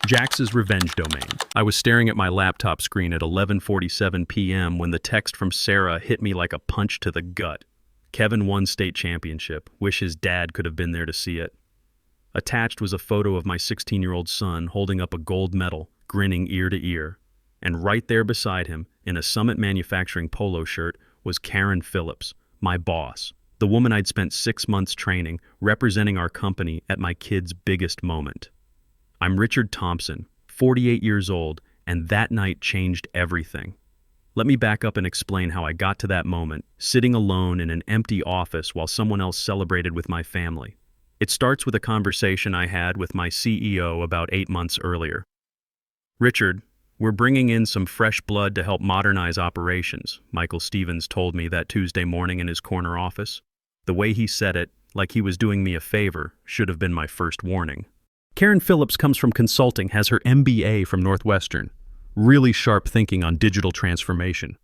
Jax's revenge domain. I was staring at my laptop screen at 11:47 p.m. when the text from Sarah hit me like a punch to the gut. Kevin won state championship. Wish his dad could have been there to see it. Attached was a photo of my 16-year-old son holding up a gold medal, grinning ear to ear. And right there beside him, in a Summit Manufacturing polo shirt, was Karen Phillips, my boss, the woman I'd spent 6 months training, representing our company at my kid's biggest moment. I'm Richard Thompson, 48 years old, and that night changed everything. Let me back up and explain how I got to that moment, sitting alone in an empty office while someone else celebrated with my family. It starts with a conversation I had with my CEO about 8 months earlier. "Richard, we're bringing in some fresh blood to help modernize operations," Michael Stevens told me that Tuesday morning in his corner office. The way he said it, like he was doing me a favor, should have been my first warning. Karen Phillips comes from consulting, has her MBA from Northwestern. Really sharp thinking on digital transformation.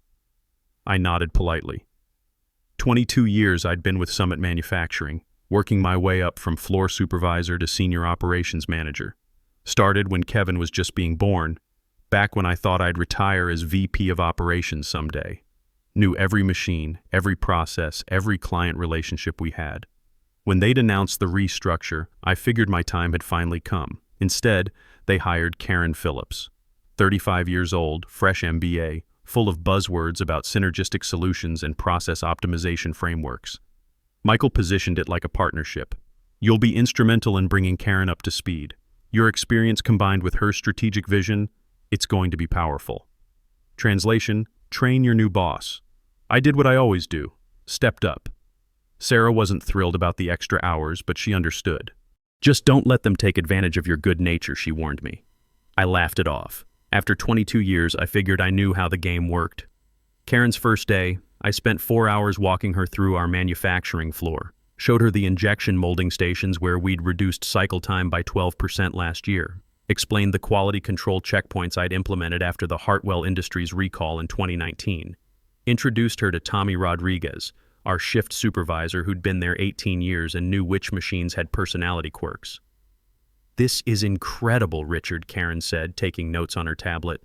I nodded politely. 22 years I'd been with Summit Manufacturing, working my way up from floor supervisor to senior operations manager. Started when Kevin was just being born, back when I thought I'd retire as VP of operations someday. Knew every machine, every process, every client relationship we had. When they'd announced the restructure, I figured my time had finally come. Instead, they hired Karen Phillips. 35 years old, fresh MBA, full of buzzwords about synergistic solutions and process optimization frameworks. Michael positioned it like a partnership. "You'll be instrumental in bringing Karen up to speed. Your experience combined with her strategic vision, it's going to be powerful." Translation, train your new boss. I did what I always do, stepped up. Sarah wasn't thrilled about the extra hours, but she understood. "Just don't let them take advantage of your good nature," she warned me. I laughed it off. After 22 years, I figured I knew how the game worked. Karen's first day, I spent 4 hours walking her through our manufacturing floor, showed her the injection molding stations where we'd reduced cycle time by 12% last year, explained the quality control checkpoints I'd implemented after the Hartwell Industries recall in 2019, introduced her to Tommy Rodriguez, our shift supervisor who'd been there 18 years and knew which machines had personality quirks. "This is incredible, Richard," Karen said, taking notes on her tablet.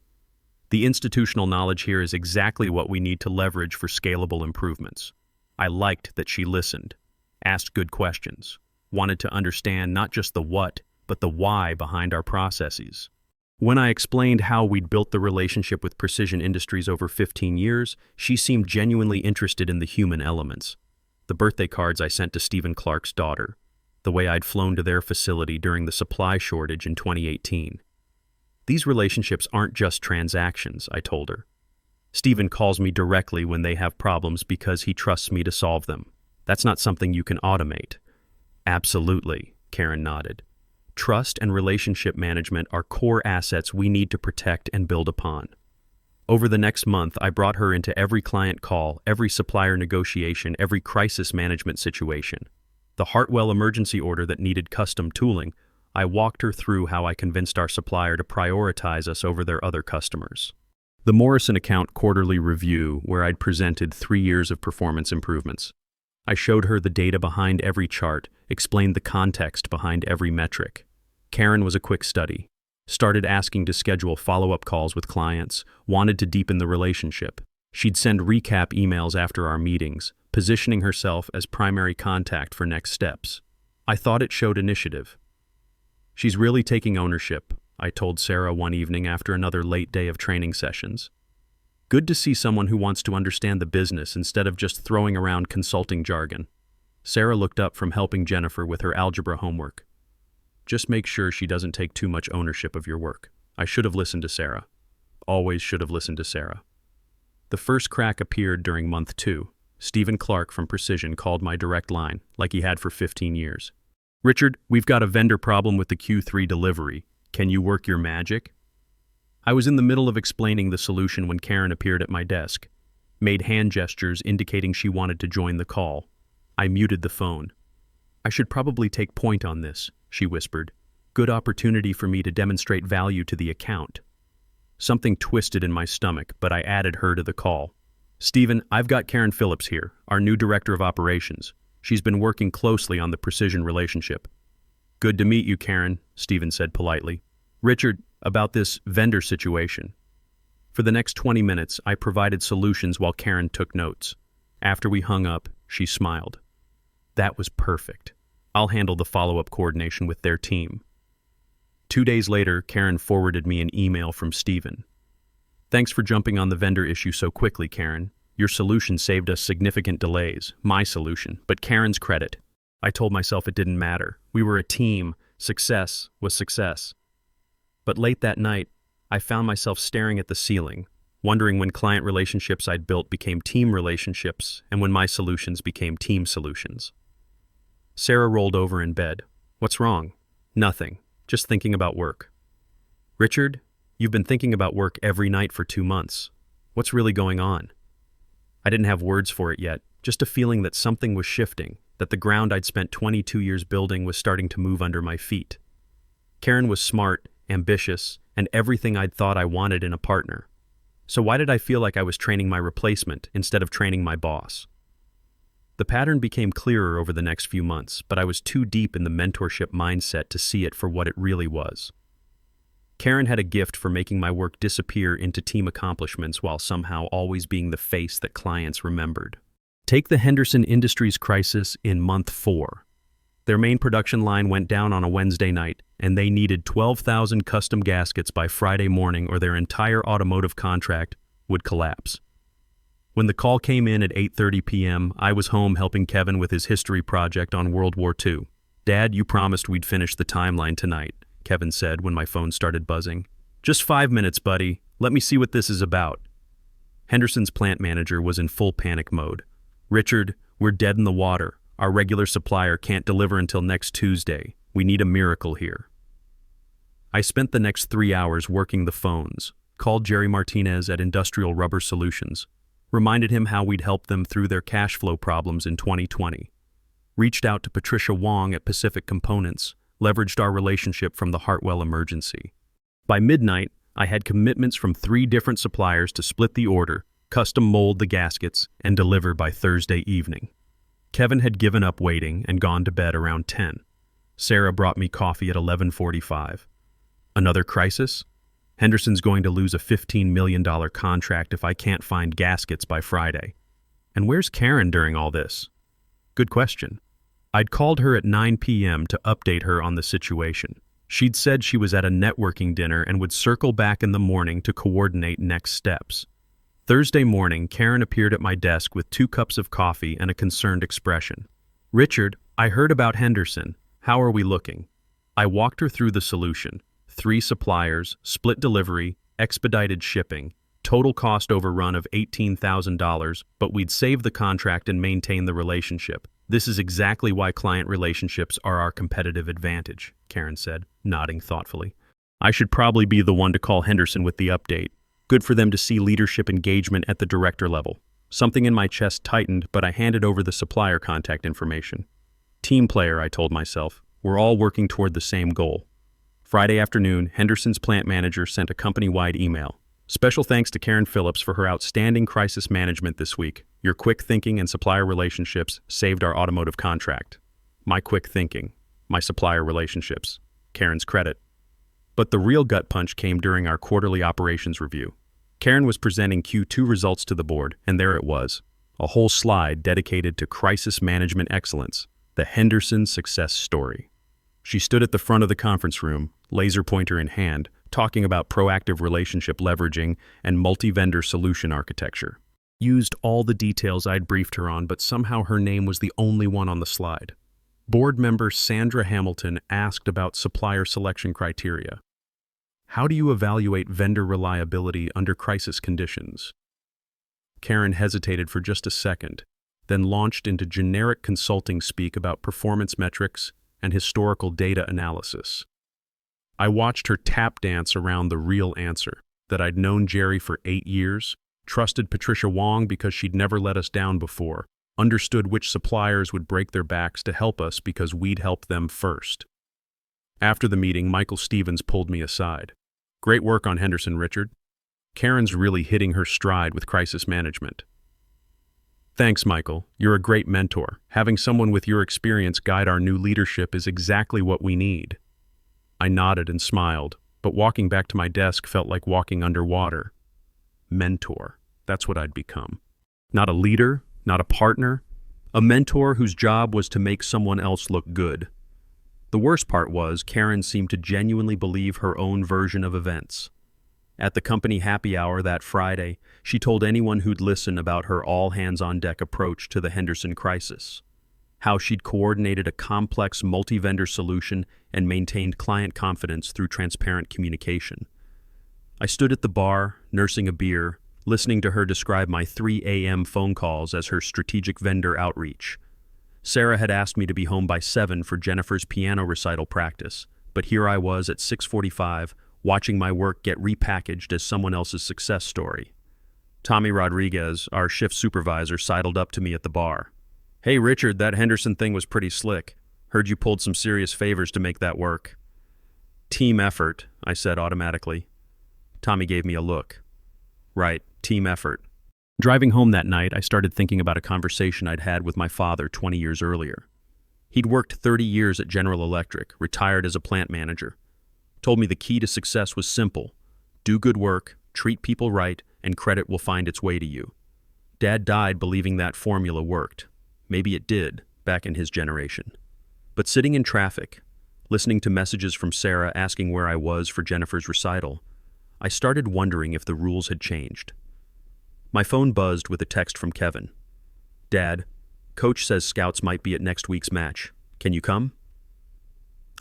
"The institutional knowledge here is exactly what we need to leverage for scalable improvements." I liked that she listened, asked good questions, wanted to understand not just the what, but the why behind our processes. When I explained how we'd built the relationship with Precision Industries over 15 years, she seemed genuinely interested in the human elements. The birthday cards I sent to Stephen Clark's daughter, the way I'd flown to their facility during the supply shortage in 2018. "These relationships aren't just transactions," I told her. "Stephen calls me directly when they have problems because he trusts me to solve them. That's not something you can automate." "Absolutely," Karen nodded. "Trust and relationship management are core assets we need to protect and build upon." Over the next month, I brought her into every client call, every supplier negotiation, every crisis management situation. The Hartwell emergency order that needed custom tooling, I walked her through how I convinced our supplier to prioritize us over their other customers. The Morrison account quarterly review, where I'd presented 3 years of performance improvements. I showed her the data behind every chart, explained the context behind every metric. Karen was a quick study. Started asking to schedule follow-up calls with clients, wanted to deepen the relationship. She'd send recap emails after our meetings, positioning herself as primary contact for next steps. I thought it showed initiative. "She's really taking ownership," I told Sarah one evening after another late day of training sessions. "Good to see someone who wants to understand the business instead of just throwing around consulting jargon." Sarah looked up from helping Jennifer with her algebra homework. "Just make sure she doesn't take too much ownership of your work." I should have listened to Sarah. Always should have listened to Sarah. The first crack appeared during month 2. Stephen Clark from Precision called my direct line, like he had for 15 years. "Richard, we've got a vendor problem with the Q3 delivery. Can you work your magic?" I was in the middle of explaining the solution when Karen appeared at my desk, made hand gestures indicating she wanted to join the call. I muted the phone. "I should probably take point on this," she whispered. "Good opportunity for me to demonstrate value to the account." Something twisted in my stomach, but I added her to the call. "Stephen, I've got Karen Phillips here, our new director of operations. She's been working closely on the Precision relationship." "Good to meet you, Karen," Stephen said politely. "Richard, about this vendor situation. For the next 20 minutes, I provided solutions while Karen took notes. After we hung up, she smiled. That was perfect. I'll handle the follow-up coordination with their team. 2 days later, Karen forwarded me an email from Steven. Thanks for jumping on the vendor issue so quickly, Karen. Your solution saved us significant delays. My solution, but Karen's credit. I told myself it didn't matter. We were a team. Success was success. But late that night, I found myself staring at the ceiling, wondering when client relationships I'd built became team relationships and when my solutions became team solutions. Sarah rolled over in bed. What's wrong? Nothing. Just thinking about work. Richard, you've been thinking about work every night for 2 months. What's really going on? I didn't have words for it yet, just a feeling that something was shifting, that the ground I'd spent 22 years building was starting to move under my feet. Karen was smart, ambitious, and everything I'd thought I wanted in a partner. So why did I feel like I was training my replacement instead of training my boss? The pattern became clearer over the next few months, but I was too deep in the mentorship mindset to see it for what it really was. Karen had a gift for making my work disappear into team accomplishments while somehow always being the face that clients remembered. Take the Henderson Industries crisis in month 4. Their main production line went down on a Wednesday night, and they needed 12,000 custom gaskets by Friday morning or their entire automotive contract would collapse. When the call came in at 8:30 p.m., I was home helping Kevin with his history project on World War II. Dad, you promised we'd finish the timeline tonight, Kevin said when my phone started buzzing. Just 5 minutes, buddy. Let me see what this is about. Henderson's plant manager was in full panic mode. Richard, we're dead in the water. Our regular supplier can't deliver until next Tuesday. We need a miracle here. I spent the next 3 hours working the phones, called Jerry Martinez at Industrial Rubber Solutions, reminded him how we'd helped them through their cash flow problems in 2020, reached out to Patricia Wong at Pacific Components, leveraged our relationship from the Hartwell emergency. By midnight, I had commitments from 3 different suppliers to split the order, custom mold the gaskets, and deliver by Thursday evening. Kevin had given up waiting and gone to bed around 10. Sarah brought me coffee at 11:45. Another crisis? Henderson's going to lose a $15 million contract if I can't find gaskets by Friday. And where's Karen during all this? Good question. I'd called her at 9 p.m. to update her on the situation. She'd said she was at a networking dinner and would circle back in the morning to coordinate next steps. Thursday morning, Karen appeared at my desk with 2 cups of coffee and a concerned expression. Richard, I heard about Henderson. How are we looking? I walked her through the solution. 3 suppliers, split delivery, expedited shipping, total cost overrun of $18,000, but we'd save the contract and maintain the relationship. This is exactly why client relationships are our competitive advantage, Karen said, nodding thoughtfully. I should probably be the one to call Henderson with the update. Good for them to see leadership engagement at the director level. Something in my chest tightened, but I handed over the supplier contact information. Team player, I told myself. We're all working toward the same goal. Friday afternoon, Henderson's plant manager sent a company-wide email. Special thanks to Karen Phillips for her outstanding crisis management this week. Your quick thinking and supplier relationships saved our automotive contract. My quick thinking, my supplier relationships, Karen's credit. But the real gut punch came during our quarterly operations review. Karen was presenting Q2 results to the board, and there it was, a whole slide dedicated to crisis management excellence, the Henderson success story. She stood at the front of the conference room, laser pointer in hand, talking about proactive relationship leveraging and multi-vendor solution architecture. Used all the details I'd briefed her on, but somehow her name was the only one on the slide. Board member Sandra Hamilton asked about supplier selection criteria. How do you evaluate vendor reliability under crisis conditions? Karen hesitated for just a second, then launched into generic consulting speak about performance metrics and historical data analysis. I watched her tap dance around the real answer, that I'd known Jerry for 8 years, trusted Patricia Wong because she'd never let us down before, understood which suppliers would break their backs to help us because we'd helped them first. After the meeting, Michael Stevens pulled me aside. Great work on Henderson, Richard. Karen's really hitting her stride with crisis management. Thanks, Michael. You're a great mentor. Having someone with your experience guide our new leadership is exactly what we need. I nodded and smiled. But walking back to my desk felt like walking underwater. Mentor. That's what I'd become. Not a leader, not a partner, a mentor whose job was to make someone else look good. The worst part was, Karen seemed to genuinely believe her own version of events. At the company happy hour that Friday, she told anyone who'd listen about her all-hands-on-deck approach to the Henderson crisis, how she'd coordinated a complex multi-vendor solution and maintained client confidence through transparent communication. I stood at the bar, nursing a beer, listening to her describe my 3 a.m. phone calls as her strategic vendor outreach. Sarah had asked me to be home by 7 for Jennifer's piano recital practice, but here I was at 6:45, watching my work get repackaged as someone else's success story. Tommy Rodriguez, our shift supervisor, sidled up to me at the bar. "Hey Richard, that Henderson thing was pretty slick. Heard you pulled some serious favors to make that work." "Team effort," I said automatically. Tommy gave me a look. "Right, team effort." Driving home that night, I started thinking about a conversation I'd had with my father 20 years earlier. He'd worked 30 years at General Electric, retired as a plant manager. Told me the key to success was simple: do good work, treat people right, and credit will find its way to you. Dad died believing that formula worked. Maybe it did, back in his generation. But sitting in traffic, listening to messages from Sarah asking where I was for Jennifer's recital, I started wondering if the rules had changed. My phone buzzed with a text from Kevin. "Dad, Coach says scouts might be at next week's match. Can you come?"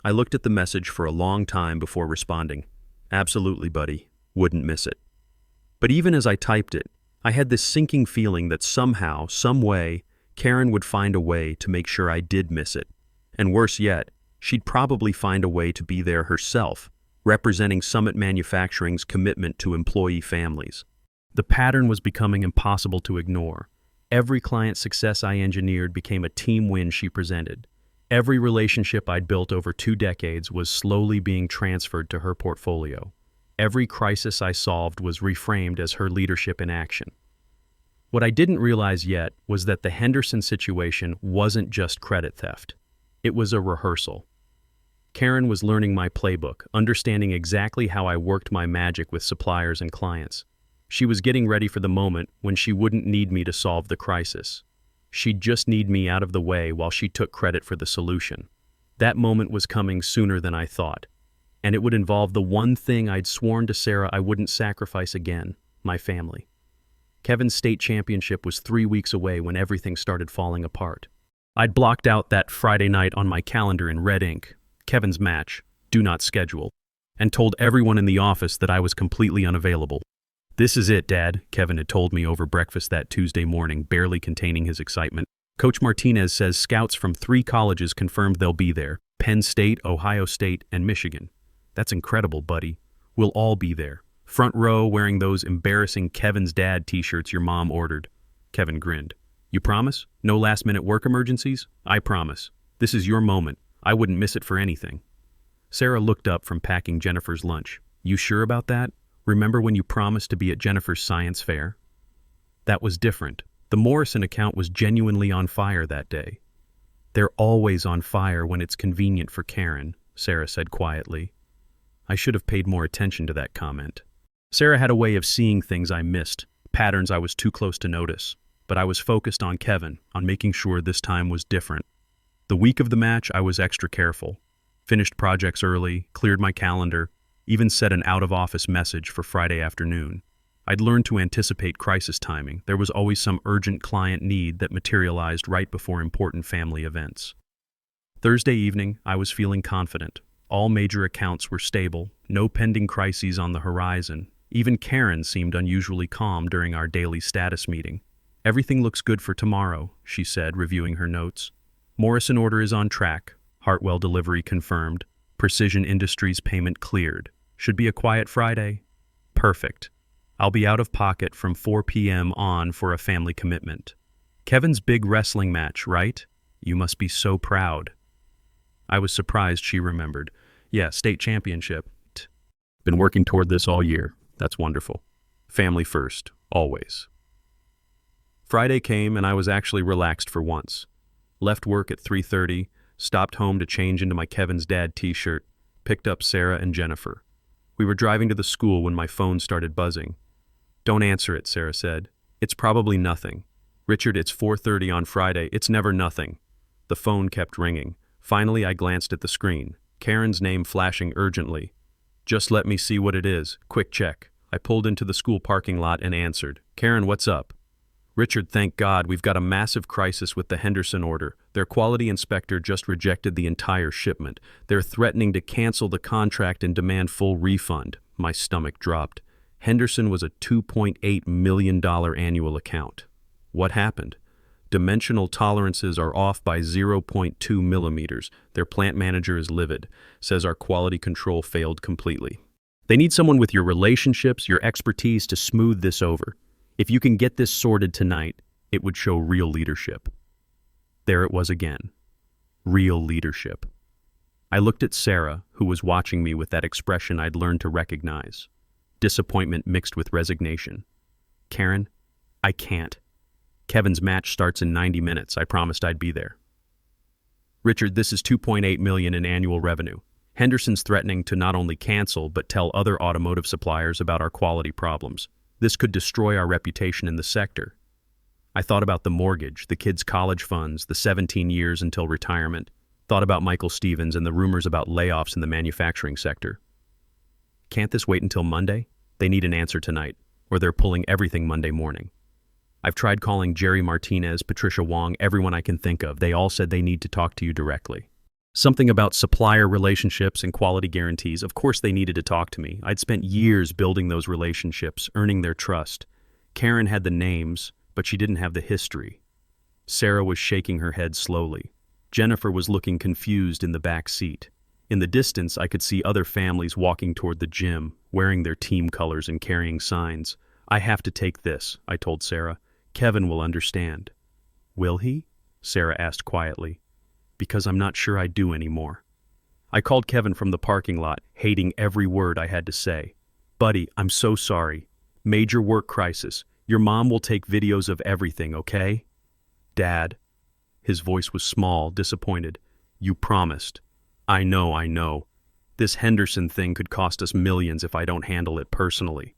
I looked at the message for a long time before responding. "Absolutely, buddy. Wouldn't miss it." But even as I typed it, I had this sinking feeling that somehow, some way, Karen would find a way to make sure I did miss it. And worse yet, she'd probably find a way to be there herself, representing Summit Manufacturing's commitment to employee families. The pattern was becoming impossible to ignore. Every client success I engineered became a team win she presented. Every relationship I'd built over 2 decades was slowly being transferred to her portfolio. Every crisis I solved was reframed as her leadership in action. What I didn't realize yet was that the Henderson situation wasn't just credit theft. It was a rehearsal. Karen was learning my playbook, understanding exactly how I worked my magic with suppliers and clients. She was getting ready for the moment when she wouldn't need me to solve the crisis. She'd just need me out of the way while she took credit for the solution. That moment was coming sooner than I thought, and it would involve the one thing I'd sworn to Sarah I wouldn't sacrifice again: my family. Kevin's state championship was 3 weeks away when everything started falling apart. I'd blocked out that Friday night on my calendar in red ink: Kevin's match, do not schedule, and told everyone in the office that I was completely unavailable. "This is it, Dad," Kevin had told me over breakfast that Tuesday morning, barely containing his excitement. "Coach Martinez says scouts from 3 colleges confirmed they'll be there: Penn State, Ohio State, and Michigan." "That's incredible, buddy. We'll all be there. Front row, wearing those embarrassing Kevin's Dad t-shirts your mom ordered." Kevin grinned. "You promise? No last-minute work emergencies?" "I promise. This is your moment. I wouldn't miss it for anything." Sarah looked up from packing Jennifer's lunch. "You sure about that? Remember when you promised to be at Jennifer's science fair?" That was different. The Morrison account was genuinely on fire that day. "They're always on fire when it's convenient for Karen," Sarah said quietly. I should have paid more attention to that comment. Sarah had a way of seeing things I missed, patterns I was too close to notice. But I was focused on Kevin, on making sure this time was different. The week of the match, I was extra careful. Finished projects early, cleared my calendar, even set an out-of-office message for Friday afternoon. I'd learned to anticipate crisis timing. There was always some urgent client need that materialized right before important family events. Thursday evening, I was feeling confident. All major accounts were stable, no pending crises on the horizon. Even Karen seemed unusually calm during our daily status meeting. "Everything looks good for tomorrow," she said, reviewing her notes. "Morrison order is on track. Hartwell delivery confirmed. Precision Industries payment cleared. Should be a quiet Friday. Perfect. I'll be out of pocket from 4 p.m. on for a family commitment. Kevin's big wrestling match, right? You must be so proud." I was surprised she remembered. "Yeah, state championship. Been working toward this all year. That's wonderful. Family first, always." Friday came and I was actually relaxed for once. Left work at 3:30, stopped home to change into my Kevin's Dad t-shirt, picked up Sarah and Jennifer. We were driving to the school when my phone started buzzing. "Don't answer it," Sarah said. "It's probably nothing." "Richard, it's 4:30 on Friday. It's never nothing." The phone kept ringing. Finally, I glanced at the screen. Karen's name flashing urgently. "Just let me see what it is. Quick check." I pulled into the school parking lot and answered. "Karen, what's up?" "Richard, thank God, we've got a massive crisis with the Henderson order. Their quality inspector just rejected the entire shipment. They're threatening to cancel the contract and demand full refund." My stomach dropped. Henderson was a $2.8 million annual account. What happened? Dimensional tolerances are off by 0.2 millimeters. Their plant manager is livid, says our quality control failed completely. They need someone with your relationships, your expertise to smooth this over. If you can get this sorted tonight, it would show real leadership. There it was again. Real leadership. I looked at Sarah, who was watching me with that expression I'd learned to recognize. Disappointment mixed with resignation. "Karen, I can't. Kevin's match starts in 90 minutes. I promised I'd be there." "Richard, this is $2.8 million in annual revenue. Henderson's threatening to not only cancel, but tell other automotive suppliers about our quality problems. This could destroy our reputation in the sector." I thought about the mortgage, the kids' college funds, the 17 years until retirement. Thought about Michael Stevens and the rumors about layoffs in the manufacturing sector. Can't this wait until Monday? They need an answer tonight, or they're pulling everything Monday morning. I've tried calling Jerry Martinez, Patricia Wong, everyone I can think of. They all said they need to talk to you directly. Something about supplier relationships and quality guarantees. Of course they needed to talk to me. I'd spent years building those relationships, earning their trust. Karen had the names, but she didn't have the history. Sarah was shaking her head slowly. Jennifer was looking confused in the back seat. In the distance, I could see other families walking toward the gym, wearing their team colors and carrying signs. "I have to take this," I told Sarah. "Kevin will understand." "Will he?" Sarah asked quietly. "Because I'm not sure I do anymore." I called Kevin from the parking lot, hating every word I had to say. "Buddy, I'm so sorry. Major work crisis. Your mom will take videos of everything, okay?" "Dad." His voice was small, disappointed. "You promised." I know. This Henderson thing could cost us millions if I don't handle it personally.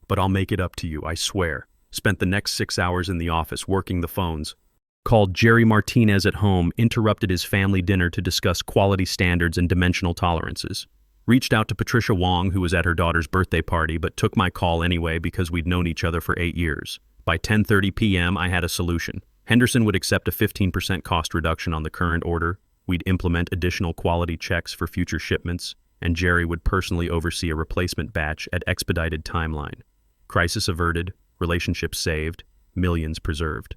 But I'll make it up to you, I swear." Spent the next 6 hours in the office working the phones. Called Jerry Martinez at home, interrupted his family dinner to discuss quality standards and dimensional tolerances. Reached out to Patricia Wong, who was at her daughter's birthday party, but took my call anyway because we'd known each other for 8 years. By 10:30 p.m., I had a solution. Henderson would accept a 15% cost reduction on the current order. We'd implement additional quality checks for future shipments, and Jerry would personally oversee a replacement batch at expedited timeline. Crisis averted, relationships saved, millions preserved.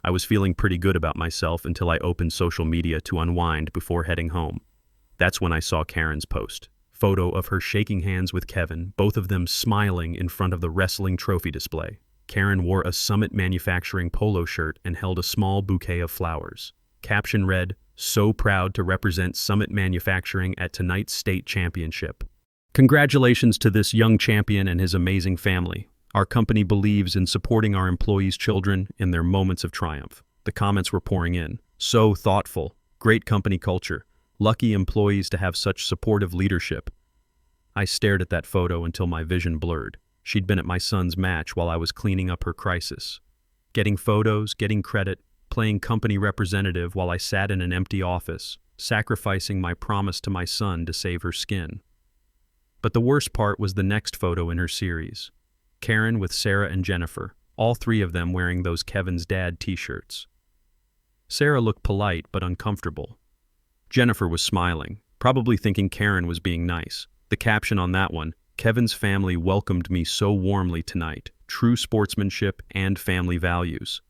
I was feeling pretty good about myself until I opened social media to unwind before heading home. That's when I saw Karen's post. Photo of her shaking hands with Kevin, both of them smiling in front of the wrestling trophy display. Karen wore a Summit Manufacturing polo shirt and held a small bouquet of flowers. Caption read, "So proud to represent Summit Manufacturing at tonight's state championship. Congratulations to this young champion and his amazing family. Our company believes in supporting our employees' children in their moments of triumph." The comments were pouring in. "So thoughtful. Great company culture. Lucky employees to have such supportive leadership." I stared at that photo until my vision blurred. She'd been at my son's match while I was cleaning up her crisis. Getting photos, getting credit, playing company representative while I sat in an empty office, sacrificing my promise to my son to save her skin. But the worst part was the next photo in her series. Karen with Sarah and Jennifer, all three of them wearing those Kevin's Dad t-shirts. Sarah looked polite but uncomfortable. Jennifer was smiling, probably thinking Karen was being nice. The caption on that one, "Kevin's family welcomed me so warmly tonight. True sportsmanship and family values."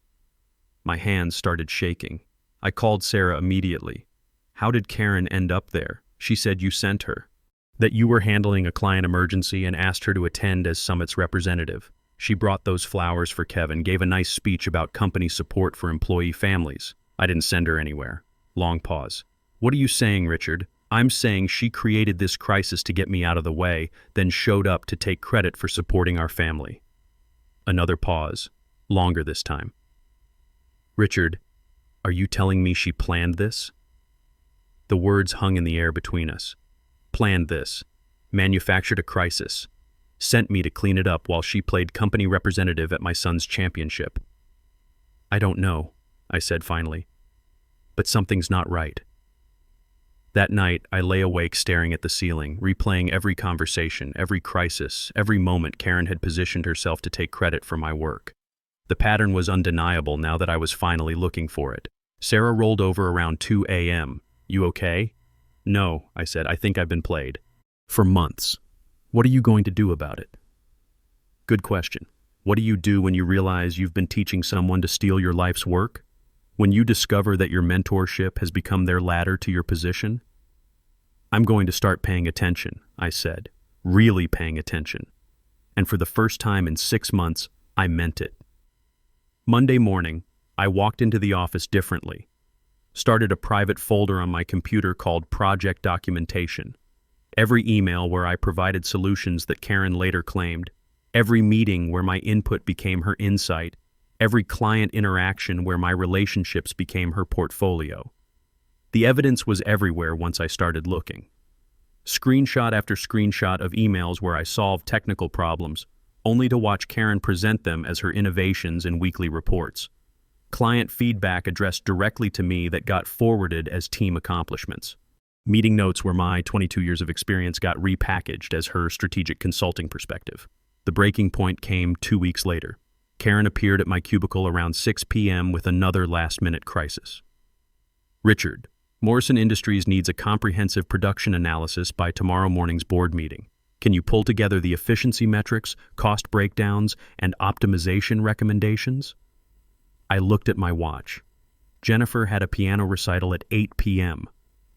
My hands started shaking. I called Sarah immediately. "How did Karen end up there?" She said you sent her. That you were handling a client emergency and asked her to attend as Summit's representative. She brought those flowers for Kevin, gave a nice speech about company support for employee families. I didn't send her anywhere. Long pause. "What are you saying, Richard?" "I'm saying she created this crisis to get me out of the way, then showed up to take credit for supporting our family." Another pause. Longer this time. "Richard, are you telling me she planned this?" The words hung in the air between us. Planned this. manufactured a crisis, sent me to clean it up while she played company representative at my son's championship. I don't know, I said finally, but something's not right. That night, I lay awake staring at the ceiling, replaying every conversation, every crisis, every moment Karen had positioned herself to take credit for my work. The pattern was undeniable now that I was finally looking for it. Sarah rolled over around 2 a.m. You okay? No, I said, I think I've been played. For months. What are you going to do about it? Good question. What do you do when you realize you've been teaching someone to steal your life's work? When you discover that your mentorship has become their ladder to your position? I'm going to start paying attention, I said, really paying attention. And for the first time in 6 months, I meant it. Monday morning, I walked into the office differently. Started a private folder on my computer called Project Documentation. Every email where I provided solutions that Karen later claimed, every meeting where my input became her insight, every client interaction where my relationships became her portfolio. The evidence was everywhere once I started looking. Screenshot after screenshot of emails where I solved technical problems, only to watch Karen present them as her innovations in weekly reports. Client feedback addressed directly to me that got forwarded as team accomplishments. Meeting notes where my 22 years of experience got repackaged as her strategic consulting perspective. The breaking point came 2 weeks later. Karen appeared at my cubicle around 6 p.m. with another last-minute crisis. Richard, Morrison Industries needs a comprehensive production analysis by tomorrow morning's board meeting. Can you pull together the efficiency metrics, cost breakdowns, and optimization recommendations? I looked at my watch. Jennifer had a piano recital at 8 p.m.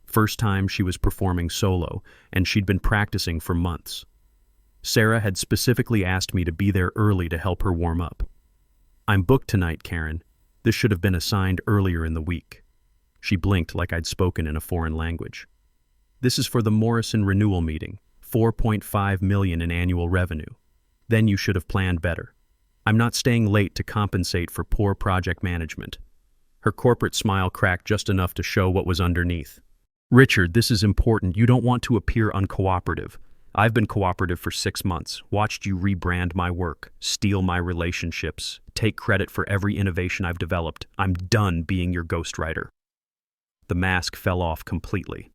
First time she was performing solo, and she'd been practicing for months. Sarah had specifically asked me to be there early to help her warm up. I'm booked tonight, Karen. This should have been assigned earlier in the week. She blinked like I'd spoken in a foreign language. This is for the Morrison renewal meeting, $4.5 million in annual revenue. Then you should have planned better. I'm not staying late to compensate for poor project management. Her corporate smile cracked just enough to show what was underneath. Richard, this is important. You don't want to appear uncooperative. I've been cooperative for 6 months, watched you rebrand my work, steal my relationships, take credit for every innovation I've developed. I'm done being your ghostwriter. The mask fell off completely.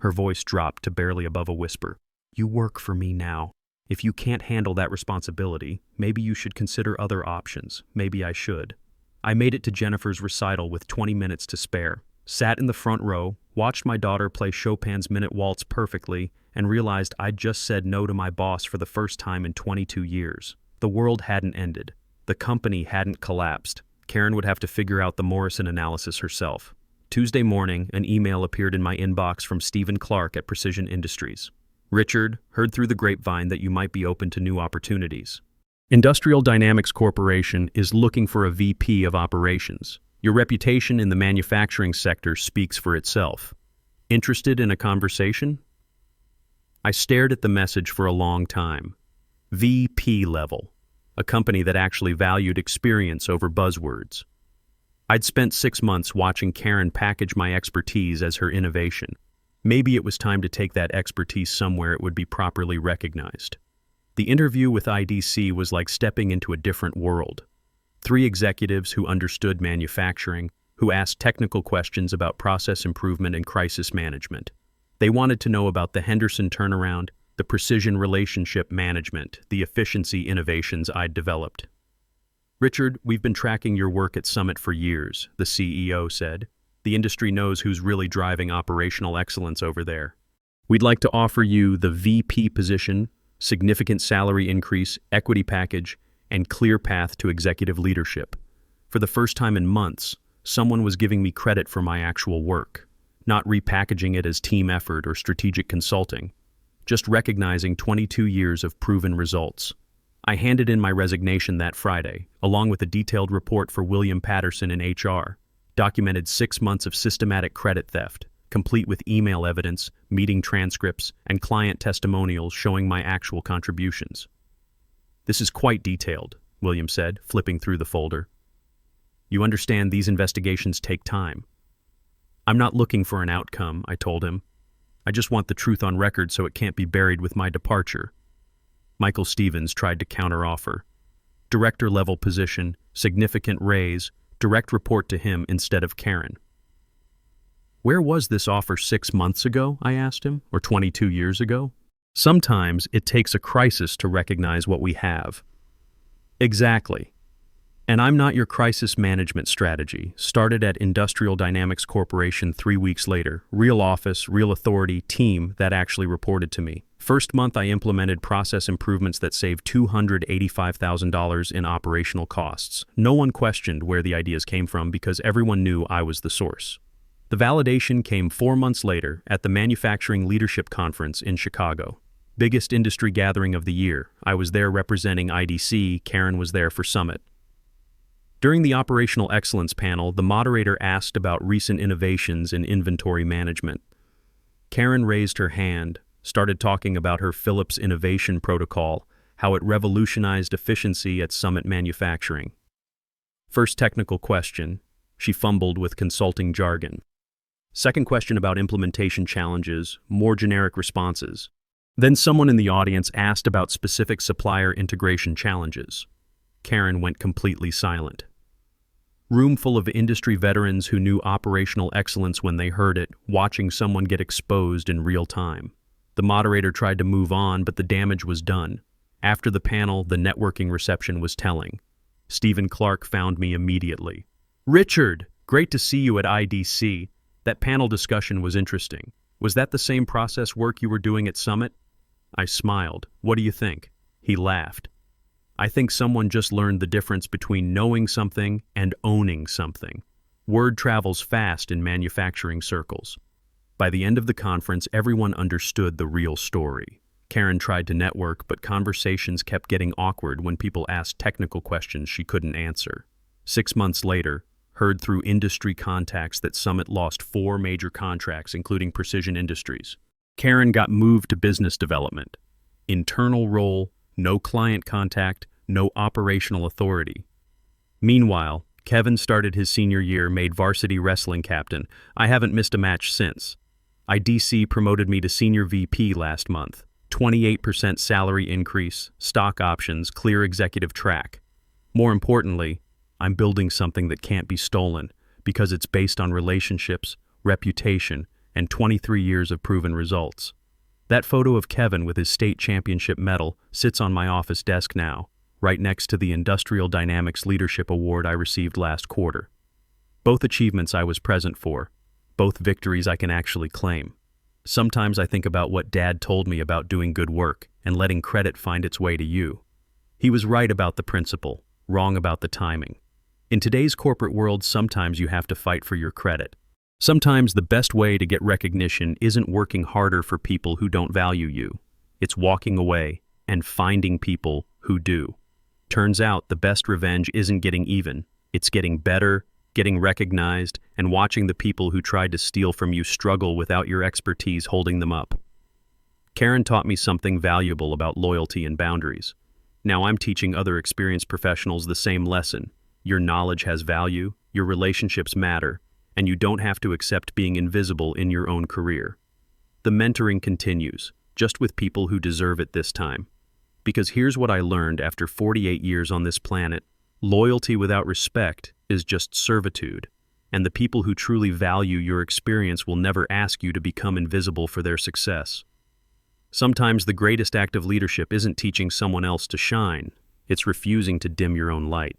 Her voice dropped to barely above a whisper. You work for me now. If you can't handle that responsibility, maybe you should consider other options. Maybe I should. I made it to Jennifer's recital with 20 minutes to spare, sat in the front row, watched my daughter play Chopin's Minute Waltz perfectly, and realized I'd just said no to my boss for the first time in 22 years. The world hadn't ended. The company hadn't collapsed. Karen would have to figure out the Morrison analysis herself. Tuesday morning, an email appeared in my inbox from Stephen Clark at Precision Industries. Richard, heard through the grapevine that you might be open to new opportunities. Industrial Dynamics Corporation is looking for a VP of operations. Your reputation in the manufacturing sector speaks for itself. Interested in a conversation? I stared at the message for a long time. VP level, a company that actually valued experience over buzzwords. I'd spent 6 months watching Karen package my expertise as her innovation. Maybe it was time to take that expertise somewhere it would be properly recognized. The interview with IDC was like stepping into a different world. 3 executives who understood manufacturing, who asked technical questions about process improvement and crisis management. They wanted to know about the Henderson turnaround, the precision relationship management, the efficiency innovations I'd developed. Richard, we've been tracking your work at Summit for years, the CEO said. The industry knows who's really driving operational excellence over there. We'd like to offer you the VP position, significant salary increase, equity package, and clear path to executive leadership. For the first time in months, someone was giving me credit for my actual work, not repackaging it as team effort or strategic consulting, just recognizing 22 years of proven results. I handed in my resignation that Friday, along with a detailed report for William Patterson in HR. Documented 6 months of systematic credit theft, complete with email evidence, meeting transcripts, and client testimonials showing my actual contributions. This is quite detailed, William said, flipping through the folder. You understand these investigations take time. I'm not looking for an outcome, I told him. I just want the truth on record so it can't be buried with my departure. Michael Stevens tried to counteroffer. Director-level position, significant raise, direct report to him instead of Karen. Where was this offer 6 months ago, I asked him, or 22 years ago? Sometimes it takes a crisis to recognize what we have. Exactly. And I'm not your crisis management strategy. Started at Industrial Dynamics Corporation 3 weeks later. Real office, real authority, team that actually reported to me. First month I implemented process improvements that saved $285,000 in operational costs. No one questioned where the ideas came from because everyone knew I was the source. The validation came 4 months later at the Manufacturing Leadership Conference in Chicago. Biggest industry gathering of the year. I was there representing IDC, Karen was there for Summit. During the Operational Excellence panel, the moderator asked about recent innovations in inventory management. Karen raised her hand, started talking about her Philips Innovation Protocol, how it revolutionized efficiency at Summit Manufacturing. First technical question, she fumbled with consulting jargon. Second question about implementation challenges, more generic responses. Then someone in the audience asked about specific supplier integration challenges. Karen went completely silent. Room full of industry veterans who knew operational excellence when they heard it, watching someone get exposed in real time. The moderator tried to move on, but the damage was done. After the panel, the networking reception was telling. Stephen Clark found me immediately. "Richard, great to see you at IDC. That panel discussion was interesting. Was that the same process work you were doing at Summit?" I smiled. "What do you think?" He laughed. "I think someone just learned the difference between knowing something and owning something. Word travels fast in manufacturing circles." By the end of the conference, everyone understood the real story. Karen tried to network, but conversations kept getting awkward when people asked technical questions she couldn't answer. 6 months later, heard through industry contacts that Summit lost 4 major contracts, including Precision Industries. Karen got moved to business development. Internal role, no client contact, no operational authority. Meanwhile, Kevin started his senior year, made varsity wrestling captain. I haven't missed a match since. IDC promoted me to senior VP last month. 28% salary increase, stock options, clear executive track. More importantly, I'm building something that can't be stolen because it's based on relationships, reputation, and 23 years of proven results. That photo of Kevin with his state championship medal sits on my office desk now, right next to the Industrial Dynamics Leadership Award I received last quarter. Both achievements I was present for, both victories I can actually claim. Sometimes I think about what Dad told me about doing good work and letting credit find its way to you. He was right about the principle, wrong about the timing. In today's corporate world, sometimes you have to fight for your credit. Sometimes the best way to get recognition isn't working harder for people who don't value you. It's walking away and finding people who do. Turns out the best revenge isn't getting even. It's getting better, getting recognized, and watching the people who tried to steal from you struggle without your expertise holding them up. Karen taught me something valuable about loyalty and boundaries. Now I'm teaching other experienced professionals the same lesson. Your knowledge has value, your relationships matter, and you don't have to accept being invisible in your own career. The mentoring continues, just with people who deserve it this time. Because here's what I learned after 48 years on this planet. Loyalty without respect is just servitude, and the people who truly value your experience will never ask you to become invisible for their success. Sometimes the greatest act of leadership isn't teaching someone else to shine, it's refusing to dim your own light.